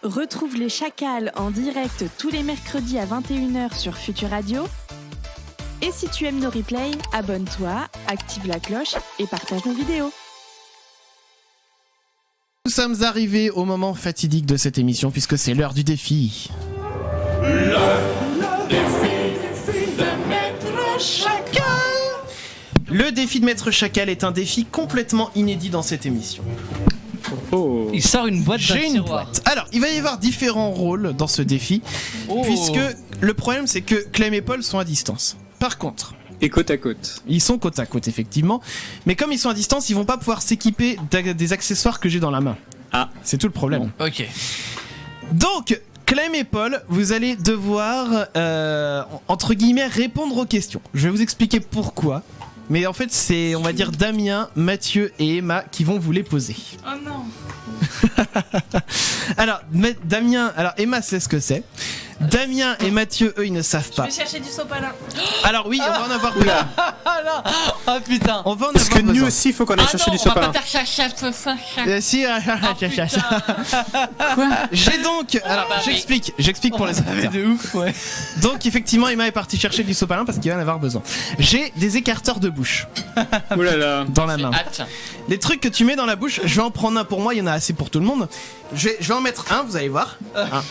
Retrouve les Chacals en direct tous les mercredis à 21h sur Futur Radio. Et si tu aimes nos replays, abonne-toi, active la cloche et partage nos vidéos. Nous sommes arrivés au moment fatidique de cette émission puisque c'est l'heure du défi. Le défi de Maître Chacal. Le défi de Maître Chacal est un défi complètement inédit dans cette émission. Oh. Il sort une boîte. J'ai une boîte. Alors, il va y avoir différents rôles dans ce défi, puisque le problème c'est que Clem et Paul sont à distance. Par contre, et côte à côte. Ils sont côte à côte effectivement, mais comme ils sont à distance, ils vont pas pouvoir s'équiper des accessoires que j'ai dans la main. Ah, c'est tout le problème. Bon. Ok. Donc, Clem et Paul, vous allez devoir entre guillemets répondre aux questions. Je vais vous expliquer pourquoi. Mais en fait, c'est, on va dire, Damien, Mathieu et Emma qui vont vous les poser. Oh non. Alors, Damien, alors Emma sait ce que c'est. Damien et Mathieu, eux, ils ne savent pas. Je vais chercher du sopalin. Alors oui, on va en avoir besoin. Ah non. Ah putain. On va en parce avoir que besoin. nous aussi, il faut qu'on aille chercher du sopalin. On va pas faire ça. Si, Quoi j'ai donc, alors bah, j'explique pour les auditeurs. de ouf, ouais. Donc effectivement, Emma est partie chercher du sopalin parce qu'il va en avoir besoin. J'ai des écarteurs de bouche. Ouh là là. Dans la main. Hâte. Les trucs que tu mets dans la bouche, je vais en prendre un pour moi, il y en a assez pour tout le monde. Je vais en mettre un, vous allez voir.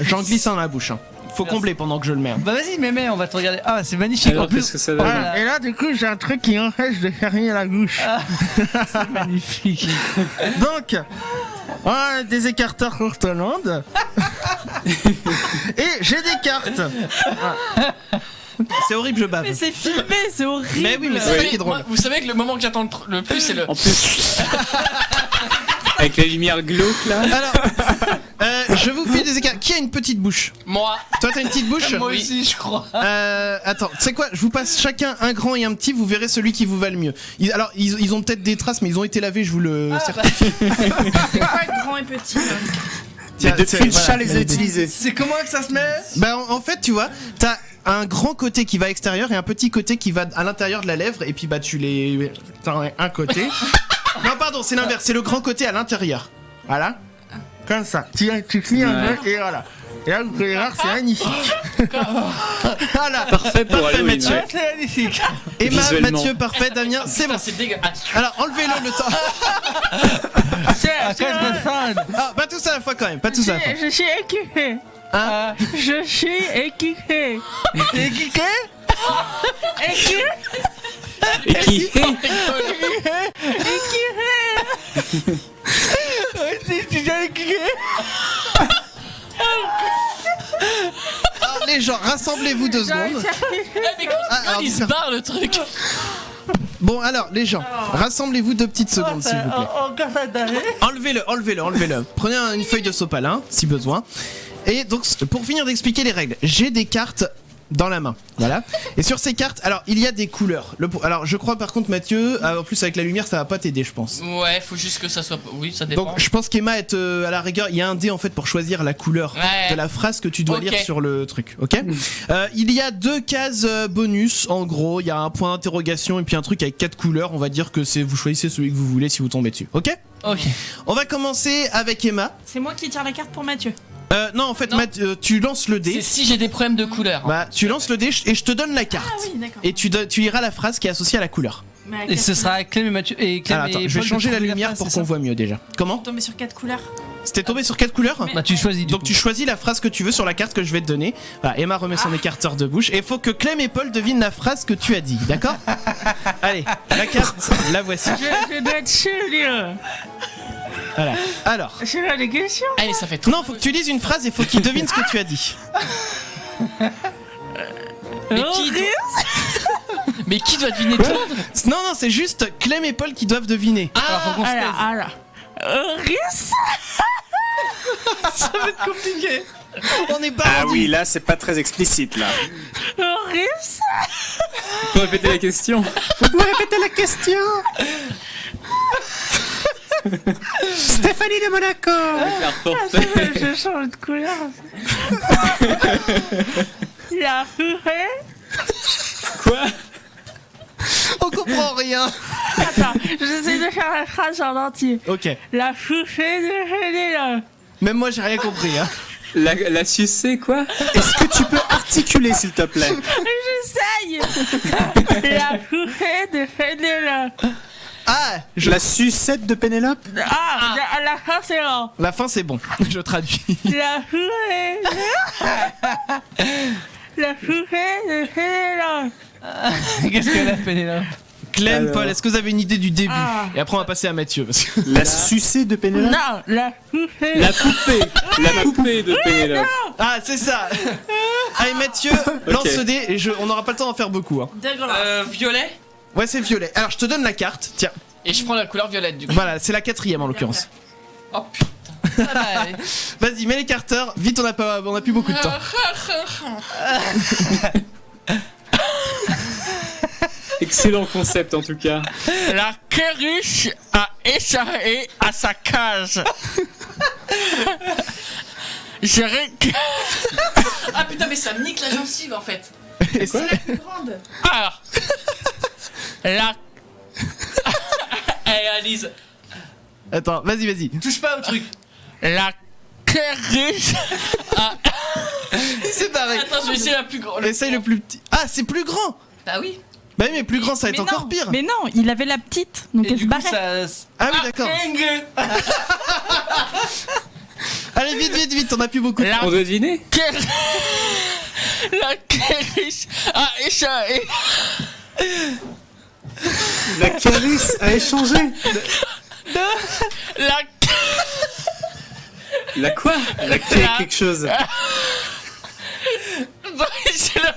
J'en glisse un dans la bouche. Faut combler pendant que je le mets. Bah vas-y, mais on va te regarder. Ah, c'est magnifique. Alors, En plus, qu'est-ce que ça donne Et là, du coup, j'ai un truc qui empêche de fermer la bouche. c'est magnifique. Donc, voilà, des écarteurs Courteland. Et j'ai des cartes. C'est horrible, je bave. Mais c'est filmé, c'est horrible. Mais oui, mais c'est ça qui est drôle. Moi, vous savez que le moment que j'attends le plus, c'est le. En plus. Avec la lumière glauque là. Alors, je vous file des écarteurs. Qui a une petite bouche? Moi. Toi, t'as une petite bouche? Moi Oui. aussi, je crois. Attends, tu sais quoi? Je vous passe chacun un grand et un petit, vous verrez celui qui vous va le mieux. Ils ont peut-être des traces, mais ils ont été lavés, je vous le certifie. C'est pas grand et petit. Mais depuis le voilà, chat les a utilisés. C'est comment que ça se met? Bah, en fait, tu vois, t'as un grand côté qui va extérieur et un petit côté qui va à l'intérieur de la lèvre, et puis bah, tu les. T'as un côté. Non, pardon, c'est l'inverse, c'est le grand côté à l'intérieur. Voilà. Comme ça. Tu cliques un peu, et voilà. Et là, vous pouvez voir, c'est magnifique. Voilà. Parfait pour Halloween. Mathieu. Ouais. C'est magnifique. Emma, Visuellement. Mathieu, parfait, Damien, c'est bon. Putain, c'est dégueulasse. Alors, enlevez-le le temps. Ah, pas tous à la fois quand même, pas tous à la fois. Je suis équipé. Hein? Je suis équipé. Équipé. Et qui Tu viens équipé. Alors, les gens, rassemblez-vous 2 secondes. Mais quand alors, il se barre le truc. Bon, alors, les gens, rassemblez-vous 2 petites secondes, s'il vous plaît. Enlevez-le. Prenez une feuille de sopalin, si besoin. Et donc, pour finir d'expliquer les règles, j'ai des cartes dans la main, voilà. Et sur ces cartes, alors, il y a des couleurs. Alors, je crois par contre, Mathieu, en plus avec la lumière, ça va pas t'aider, je pense. Ouais, faut juste que ça soit. Oui, ça dépend. Donc, je pense qu'Emma est à la rigueur, il y a un dé en fait pour choisir la couleur Ouais. de la phrase que tu dois Ok. lire sur le truc, ok. Il y a 2 cases bonus, en gros, il y a un point d'interrogation et puis un truc avec 4 couleurs. On va dire que c'est vous choisissez celui que vous voulez si vous tombez dessus, ok. Ok. On va commencer avec Emma. C'est moi qui tire la carte pour Mathieu. Non, en fait, Non. tu lances le C'est dé. si j'ai des problèmes de couleur. Bah, tu lances le dé et je te donne la carte. Ah oui, d'accord. Et tu liras la phrase qui est associée à la couleur. Mais à Et quatre ce sera couleurs. Clem et Mathieu et Clem Alors, attends, et je vais Paul changer de la trouver lumière phrase, pour c'est qu'on ça voit mieux déjà. Comment? Tomber sur 4 couleurs. C'était tombé sur 4 couleurs? Mais- Bah tu choisis du Donc coup. tu choisis la phrase que tu veux sur la carte que je vais te donner. Voilà, Emma remet son écarteur de bouche. Et il faut que Clem et Paul devinent la phrase que tu as dit, d'accord? Allez, la carte, la voici. Je dois être sérieux. Voilà. Alors, C'est pas des questions. Allez, ça fait trop. non, faut que tu lises une phrase et faut qu'ils devinent ce que tu as dit. Mais qui doit deviner tout le monde? Non, non, c'est juste Clem et Paul qui doivent deviner. Alors faut qu'on se taise. Alors. Russe. Ça va être compliqué. On est pas Ah rendu. oui, là c'est pas très explicite là. Russe. Faut répéter la question. Vous pouvez répéter la question. Stéphanie de Monaco. Je change de couleur. La forêt. Quoi? On comprend rien. Attends, j'essaie de faire la phrase en entier. Ok. La fouffée de Généla. Même moi, j'ai rien compris. Hein. La sucer, quoi? Est-ce que tu peux articuler, s'il te plaît? J'essaye. La sucette de Pénélope. Ah, La sucette de Pénélope? Ah, la fin c'est bon. La fin c'est bon, je traduis. La sucette. La sucette de Pénélope. Qu'est-ce qu'elle a, Pénélope? Clem, Alors. Paul, est-ce que vous avez une idée du début? Ah. Et après on va passer à Mathieu. Parce que... La sucée de Pénélope? Non, la sucette. La poupée. La poupée de Pénélope. Ah, c'est ça. Allez Mathieu, lance le dé et on n'aura pas le temps d'en faire beaucoup. Hein. Violet. Ouais, c'est violet. Alors je te donne la carte, tiens. Et je prends la couleur violette du coup. Voilà, c'est la 4e en l'occurrence. Oh putain. Ah bah, allez. Vas-y, mets l'écarteur, vite, on a plus beaucoup de temps. Excellent concept en tout cas. La queruche a échappé à sa cage. Je Ah putain, mais ça me nique la gencive en fait. Et c'est- Alors, la Allez, Alice, Attends, vas-y. touche pas au truc. la queruche C'est pareil. Attends, je vais essayer la plus grande. Essaye le plus petit. Ah, c'est plus grand. Bah oui. Bah oui, mais plus grand, ça va être Mais encore non, pire. Mais non, il avait la petite, donc Et elle se du coup, barrait. ça. Ah oui, d'accord. Allez, vite, on a plus beaucoup de temps. On doit deviner? la queruche a échappé. La caresse a échangé. La La quoi? La quelque chose. c'est la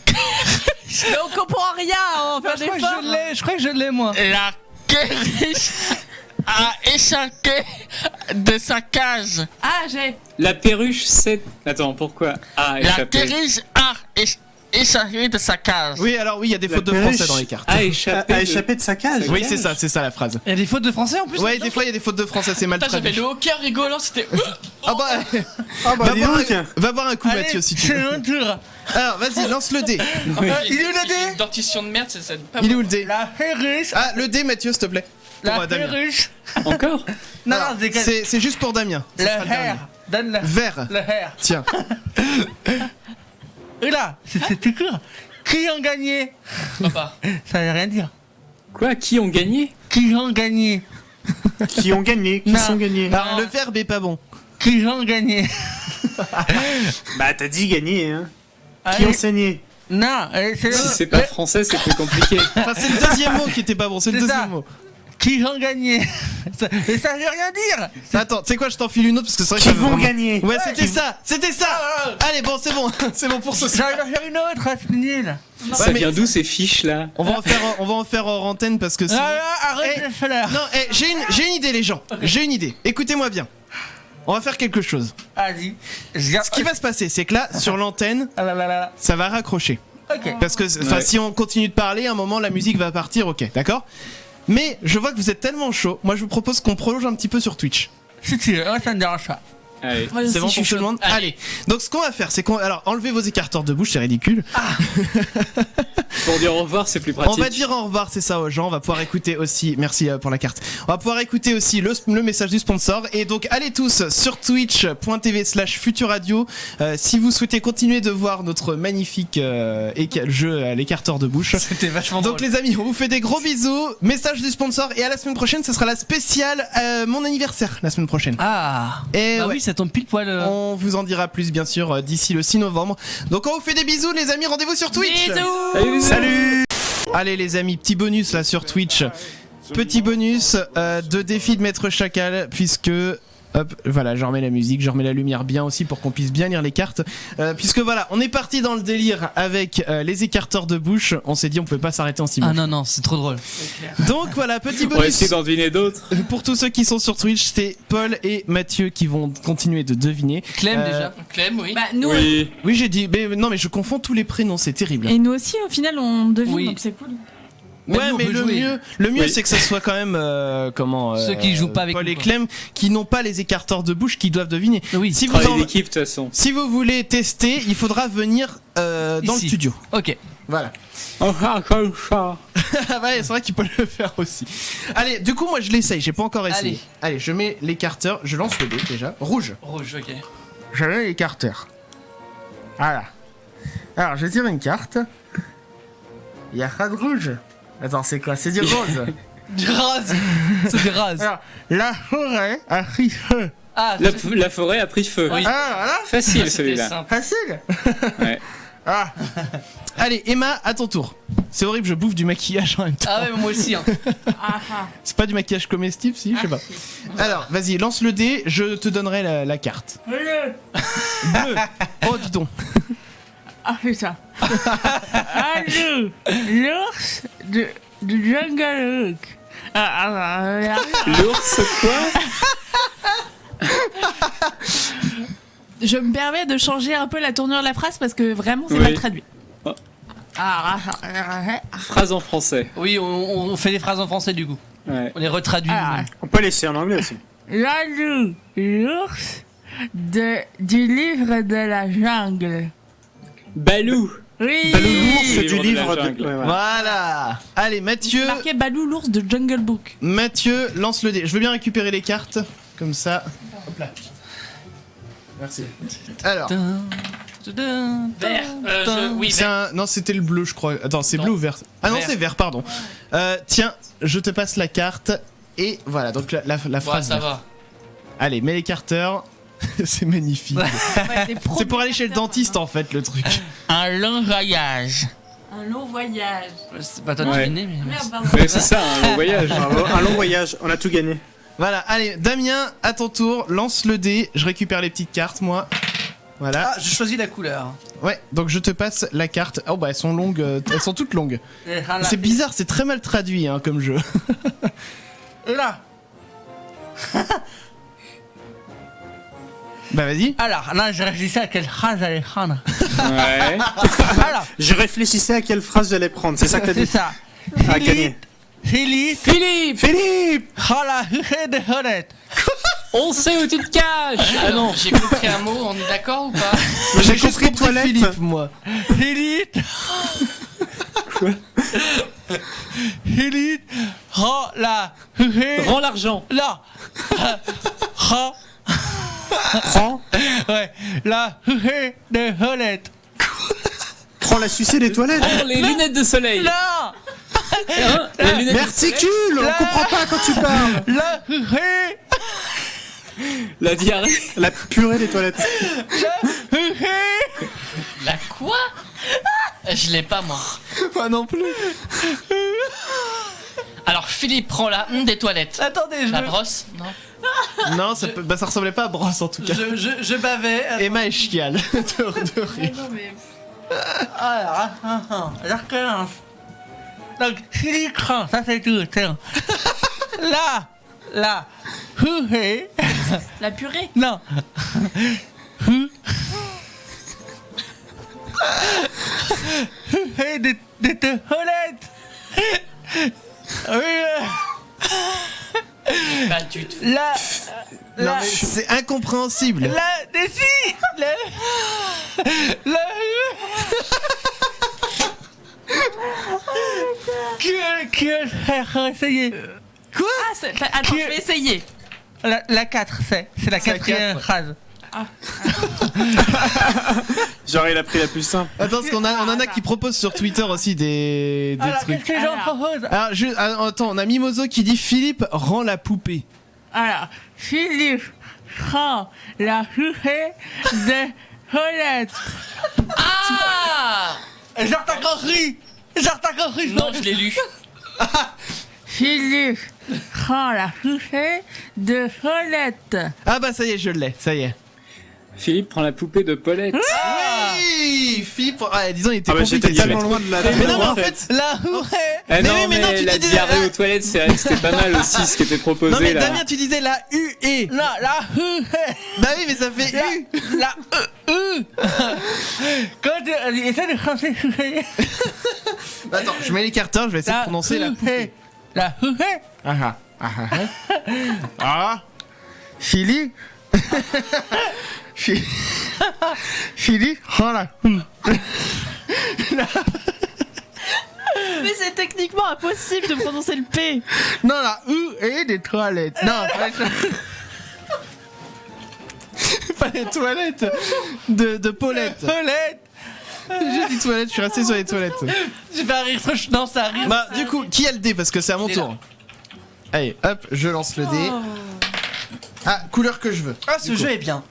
Mais on comprend rien, on va Je faire crois des que je l'ai, je crois que je l'ai, moi. la queruche a échappé de sa cage. Ah, j'ai. La perruche, c'est... Attends, pourquoi? Ah, La échappé. queruche a échappé de sa cage. Oui, alors oui, il y a des La fautes de perruche. français dans les cartes. Ah, échappé. A échappé de sa cage. Oui, c'est ça la phrase. Il y a des fautes de français en plus. Ouais, des fois il y a des fautes de français, c'est mal Putain, j'avais traduit. le haut cœur rigolant, c'était. Ah bah, Ah bah dis donc. va voir un coup Allez, Mathieu si tu c'est veux. mon tour. Alors, vas-y, lance le dé. Il est où le dé? Une dentition de merde, ça pas Il est où le dé? La queruche. Ah, le dé Mathieu, s'il te plaît. Pour La Damien. queruche. Encore? Non, Alors, non, c'est c'est juste pour Damien. le Ça sera le dernier. hair. Donne Vert. le hair. Tiens. Et là, c'est tout court. Qui ont gagné? Papa. Ça veut rien dire. Quoi? Qui ont gagné? Qui ont gagné? Qui ont gagné? Qui Non. sont gagnés? Alors, le verbe est pas bon. Qui ont gagné? Bah t'as dit gagner, hein. Qui Allez. ont saigné? Non, c'est Si c'est pas français, c'est plus compliqué. Enfin, c'est le deuxième mot qui était pas bon, c'est le C'est ça. deuxième mot. Qui ont gagné? Et ça veut rien dire. Attends, tu sais quoi, je t'enfile une autre parce que c'est vrai que Qui ça veut vont vraiment- gagner? Ouais, c'était ça. Allez, bon, c'est bon, c'est bon pour ce soir. J'en vais faire une autre, c'est nul. Ça mais- vient d'où ces fiches là? On va en faire hors antenne parce que sinon... Arrête Eh, de faire. Non, j'ai une idée les gens, j'ai une idée. Écoutez-moi bien. On va faire quelque chose. Vas-y. Ce qui va se passer, c'est que là, sur l'antenne, Ah là là là. ça va raccrocher. Ok. Parce que Ouais. si on continue de parler, à un moment, la musique va partir, ok, d'accord? Mais je vois que vous êtes tellement chaud, moi je vous propose qu'on prolonge un petit peu sur Twitch. Si tu veux, ça ne dérange pas. Allez. C'est bon pour tout le monde. Allez. Donc ce qu'on va faire, c'est qu'on... Alors, enlevez vos écarteurs de bouche, c'est ridicule. Pour dire au revoir, c'est plus pratique. On va dire au revoir, c'est ça aux gens. On va pouvoir écouter aussi. Merci pour la carte. On va pouvoir écouter aussi le message du sponsor. Et donc, allez tous sur twitch.tv/futuradio si vous souhaitez continuer de voir notre magnifique jeu à l'écarteur de bouche. C'était vachement Donc, drôle. les amis, on vous fait des gros bisous. Message du sponsor. Et à la semaine prochaine, ce sera la spéciale mon anniversaire la semaine prochaine. Ah. Et Bah ouais. oui, ça tombe pile poil. On vous en dira plus, bien sûr, d'ici le 6 novembre. Donc, on vous fait des bisous, les amis. Rendez-vous sur Twitch. Salut. Allez les amis, petit bonus là sur Twitch. Petit bonus de défi de Maître Chacal, puisque... Hop, voilà, je remets la musique, je remets la lumière bien aussi pour qu'on puisse bien lire les cartes. Puisque voilà, on est parti dans le délire avec les écarteurs de bouche. On s'est dit on pouvait pas s'arrêter en 6 mois. Ah non, non, c'est trop drôle. Donc voilà, petit On va essayer bonus d'en deviner d'autres. pour tous ceux qui sont sur Twitch. C'est Paul et Mathieu qui vont continuer de deviner. Clem déjà. Clem, oui. Bah, nous, Oui. Oui, j'ai dit, mais non, mais je confonds tous les prénoms, c'est terrible. et nous aussi, au final, on devine, Oui. donc c'est cool. Ouais, nous, on mais peut le jouer. mieux, Oui. c'est que ça soit quand même Ceux qui jouent pas avec Paul nous, et quoi. Clem qui n'ont pas les écarteurs de bouche qui doivent deviner. Oui. Si vous, Travail en- d'équipe de toute façon. si vous voulez tester, il faudra venir dans le Ici. studio. Ok. Voilà. Comme ça. Ah ouais, c'est vrai qu'il peut le faire aussi. Allez, du coup, moi je l'essaye, j'ai pas encore essayé. Allez, je mets l'écarteur, je lance le dé déjà. Rouge. Rouge, ok. Je mets l'écarteur. Voilà. Alors, je tire une carte. Il y a pas de rouge. Attends, c'est quoi? C'est du rose. Du rose. C'est du rose. Alors, la forêt a pris feu. Ah, La forêt a pris feu. Oui. Ah, voilà. Facile c'était celui-là. simple. Facile. Ouais. Ah. Allez, Emma, à ton tour. C'est horrible, je bouffe du maquillage en même temps. Ah ouais, moi aussi. Hein. C'est pas du maquillage comestible, si? Je sais pas. Alors, vas-y, lance le dé, je te donnerai la carte. Bleu. Oh, dis donc. Ah putain. L'ours du Jungle Book. L'ours quoi? Je me permets de changer un peu la tournure de la phrase parce que vraiment c'est Oui. mal traduit. Phrase en français. Oui, on fait des phrases en français du coup. Ouais. On les retraduit. On peut laisser en anglais aussi. Lalou, l'ours du livre de la jungle. Balou. Oui. T'as l'ours Livre du de livre la de... jungle. Ouais, ouais. Voilà. Allez, Mathieu. Marqué Balou l'ours de Jungle Book. Mathieu, lance le dé. Je veux bien récupérer les cartes. Comme ça. Hop là. Merci. Alors, Vert. Oui, c'est vert. un... Non, c'était le bleu, je crois. Attends, c'est Non. bleu ou vert? Ah non, Vert. c'est vert, pardon. Tiens, je te passe la carte. Et voilà, donc la Ouais, phrase. ça verte. va. Allez, mets l'écarteur. C'est magnifique. C'est pour aller chez le dentiste en fait, le truc. Un long voyage. Un long voyage. C'est pas toi de Ouais. deviner, mais. Merde, pardon. Ouais, c'est ça, un long voyage. Bravo, un long voyage, on a tout gagné. Voilà, allez, Damien, à ton tour, lance le dé. Je récupère les petites cartes, moi. Voilà. Ah, je choisis la couleur. Ouais, donc je te passe la carte. Oh bah elles sont longues, elles sont toutes longues. C'est bizarre, c'est très mal traduit hein, comme jeu. Là. Bah vas-y. Alors, là, je réfléchissais à quelle phrase j'allais prendre. Ouais. Alors, Je réfléchissais à quelle phrase j'allais prendre, c'est ça que t'as c'est dit? ça. Ah, gagné. Philippe. Philippe. Oh la huée de honnête. On sait où tu te caches. Ah non. J'ai compris un mot, on est d'accord ou pas? J'ai compris toilette. Philippe, moi. Philippe. Quoi? Philippe. Oh la huée. Rends l'argent. Là. Oh. Prends, Ouais. La huée de honnête. prends la sucée des toilettes. Prends les lunettes de soleil. Là. Hein, les lunettes de Merticule, on comprend pas quand tu parles. La huée. La diarrhée. La purée des toilettes. La quoi? Je l'ai pas moi. Moi non plus. Alors Philippe prend la des toilettes. Attendez, La brosse? Non. Non, ça, peut... bah, ça ressemblait pas à brosse en tout cas. je bavais. Emma est chiale de rire. Non mais. Alors, je recommence. Donc, Philippe prend, ça c'est tout, tiens. Là, huée. La purée. Non. Huée de toilettes. Oui, Pas du tout. là. Non mais c'est incompréhensible. Là, si. Là. Qui va faire essayer? Ah, attends, je vais essayer. La 4, c'est la C'est la quatrième 4. phrase. Genre, il a pris la plus simple. Attends, parce qu'on a, on en a qui proposent sur Twitter aussi des Alors, trucs. qu'est-ce que les gens Alors. proposent? Alors, attends, on a Mimoso qui dit Philippe rend la poupée. Alors, Philippe prend la huée de toilettes. Ah! Genre t'as compris. Non, je l'ai lu. Philippe prend la huée de toilettes. Ah bah ça y est, je l'ai, ça y est. Philippe prend la poupée de Paulette. Oui, Philippe. Ah, disons, il était Ah bah j'étais compliqué. tellement loin de la... Mais non, mais en fait. La huée. Ah Mais non, oui, mais non, tu la disais- diarrhée aux toilettes, c'est vrai que c'était pas mal aussi ce qui était proposé Non mais là. Damien, tu disais la UE. Non, la huée. Bah oui, mais ça fait U. La Quand tu essaie de prononcer huée. Attends, je mets l'écarteur, je vais essayer de prononcer la poupée. La huée. Ah ah ah. Philippe. Philippe, oh là. Mais c'est techniquement impossible de prononcer le P. Non, la U et des toilettes. Non, pas les toilettes de Paulette. Paulette. J'ai dit toilettes, je suis resté sur les toilettes. J'ai fait un rire trop... Non, ça arrive. Bah, du coup, qui a le dé parce que c'est à mon Il est tour. Allez, hop, je lance le dé. Ah, couleur que je veux. Ah, ce jeu est bien.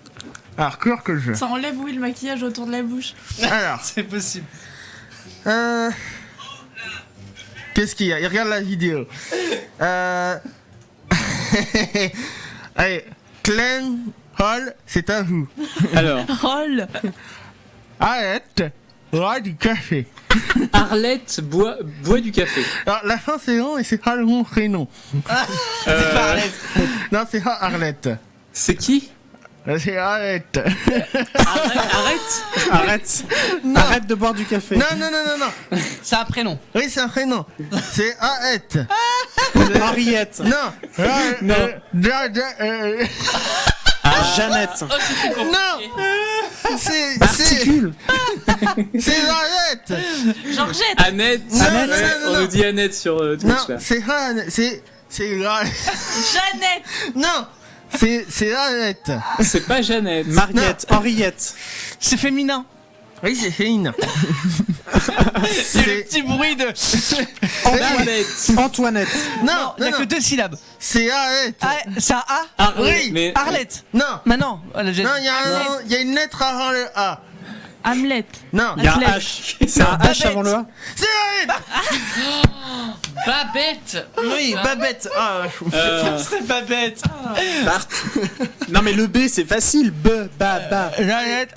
Alors, couleur que je veux. Ça enlève, oui, le maquillage autour de la bouche. Alors, C'est possible. qu'est-ce qu'il y a? Il regarde la vidéo. Allez, Clem Hall, c'est à vous. Alors, Roll. Arrête, bois du café. Arlette boit du café. Alors, la fin c'est long et c'est pas le bon prénom. C'est pas Arlette. Non, c'est pas Arlette. C'est qui? C'est Arrête. Arrête. Arrête de boire du café. Non. C'est un prénom. Oui, c'est un prénom. C'est Arrête. Henriette. Non. Jeannette. Oh, c'est plus Non. compliqué. Articule. C'est Arrête. Georgette. Annette. Non, Annette. non, Ouais, non, on non. nous dit Annette sur Twitch Non, là. c'est Jeannette. Non. C'est Arrête. C'est pas Jeannette. Mariette. Henriette. C'est féminin. Oui, c'est Féline. C'est le petit bruit de... Annette. Antoinette. Non, Il y a que 2 syllabes. C'est Arrête. Ah, c'est un A. Arlette. Oui. Mais Arlette. Non. Maintenant. Non, il y a une lettre avant le A. Hamlet. Non. Il y a un Athlète. H. C'est un H avant le A. C'est Arrête. Babette. Oui, Babette. Ah, C'est pas bête. Bart. Non mais le B c'est facile. B, ba, ba. Jeannette.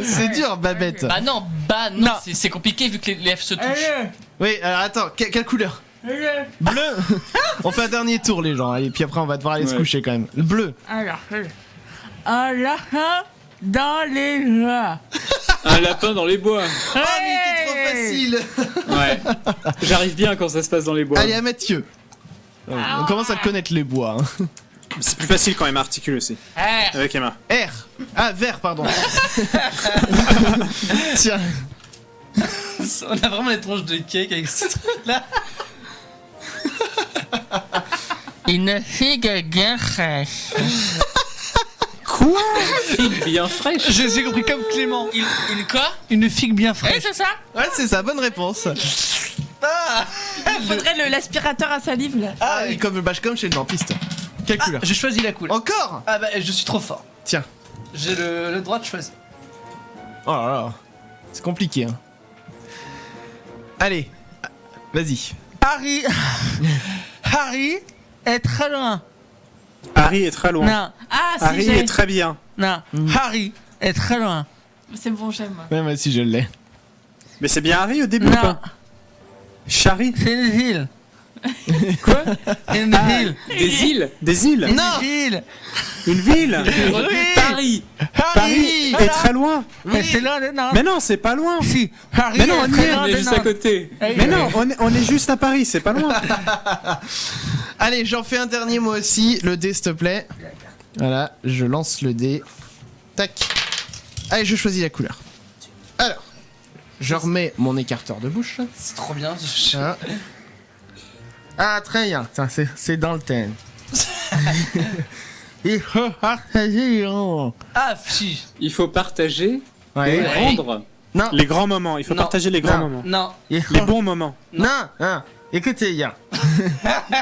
c'est dur, Babette. Bah non, Non. c'est compliqué vu que les F se touchent. Oui, alors attends, quelle couleur? Bleu. On fait un dernier tour, les gens, et puis après on va devoir aller se Ouais. coucher quand même. Le bleu. Alors, un lapin dans les joies. un lapin dans les bois. Oh, mais c'était trop facile. Ouais. J'arrive bien quand ça se passe dans les bois. Allez, à Mathieu. On commence à connaître les bois. Hein. C'est plus facile quand même articule aussi. R. Avec Emma. R. Ah, vert, pardon. Tiens. On a vraiment les tranches de cake avec ce truc-là. Une figue bien fraîche. Quoi? Figue bien fraîche. J'ai compris comme Clément. Une quoi? Une figue bien Eh, fraîche. c'est ça? Ouais, c'est ça, bonne réponse. Il faudrait l'aspirateur à salive là. Ah, oui, comme chez le dentiste. Quelle couleur? J'ai choisi la couleur. Encore? Ah bah je suis trop fort. Tiens. J'ai le droit de choisir. Oh là là. C'est compliqué, hein. Allez. Vas-y. Harry est très loin. Harry est très loin. Non, Ah, si, Harry j'ai. est très bien. non. Harry est très loin. C'est bon, j'aime. Ouais, moi aussi je l'ai. Mais c'est bien Harry au début ou Non, pas? Charry. c'est une ville. Quoi? Une ville. Des îles. Des îles. Une Non. ville. Une ville. Paris. Paris est très loin. Mais c'est loin de... Non. Mais non, c'est pas loin. Si. Harry Mais non, est on y très est, loin On est de juste Nantes. à côté. Mais non, on est juste à Paris, c'est pas loin. Allez, j'en fais un dernier moi aussi. Le dé, s'il te plaît. Voilà, je lance le dé. Tac. Allez, je choisis la couleur. Alors, je remets mon écarteur de bouche. C'est trop bien. Voilà. Ah, très bien. Tiens, c'est dans le thème. Il faut partager. Ah, si. Il faut partager et Ouais. rendre. Non, Les grands moments, il faut Non. partager les grands Non. moments. Non. il faut... Les bons moments. Non, non. Écoutez, gars.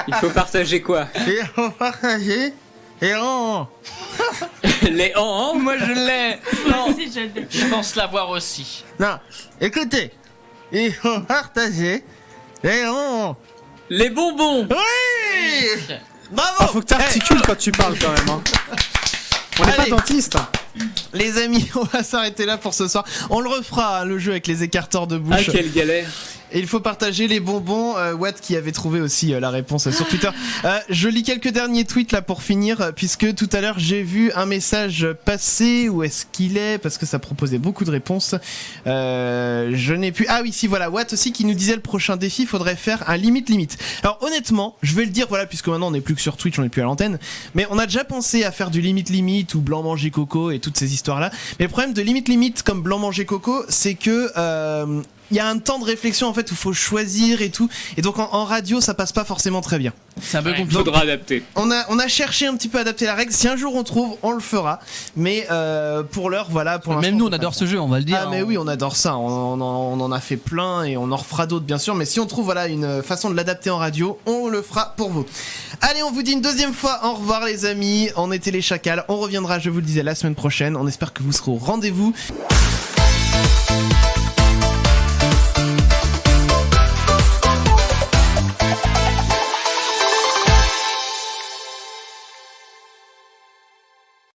Il faut partager quoi? Il faut partager et on... Les en. Moi, je l'ai. Moi aussi, je l'ai. Je pense l'avoir aussi. Non, écoutez. Il faut partager et on... Les bonbons. Oui. Bravo. Ah, faut que t'articules quand tu parles quand même. Hein. On n'est pas Allez. dentiste. Les amis, on va s'arrêter là pour ce soir. On le refera, hein, le jeu avec les écarteurs de Ah, bouche. quelle galère. Et il faut partager les bonbons. Watt qui avait trouvé aussi la réponse sur Twitter. Je lis quelques derniers tweets là pour finir, puisque tout à l'heure j'ai vu un message passer. Où est-ce qu'il est? Parce que ça proposait beaucoup de réponses. Je n'ai plus. Ah oui, si voilà. Watt aussi qui nous disait le prochain défi, faudrait faire un limite. Alors honnêtement, je vais le dire, voilà, puisque maintenant on n'est plus que sur Twitch, on n'est plus à l'antenne. Mais on a déjà pensé à faire du limite ou blanc manger coco et toutes ces histoires là. Mais le problème de limite comme blanc manger coco, c'est que il y a un temps de réflexion en fait où il faut choisir et tout. Et donc en radio, ça passe pas forcément très bien. C'est un peu compliqué. Faudra adapter. On a cherché un petit peu à adapter la règle. Si un jour on trouve, on le fera. Mais pour l'heure, voilà. Pour même nous, on adore ce jeu, on va le dire. Ah, mais oui, on adore ça. On en a fait plein et on en refera d'autres, bien sûr. Mais si on trouve voilà une façon de l'adapter en radio, on le fera pour vous. Allez, on vous dit une deuxième fois au revoir, les amis. On était les Chacals. On reviendra, je vous le disais, la semaine prochaine. On espère que vous serez au rendez-vous.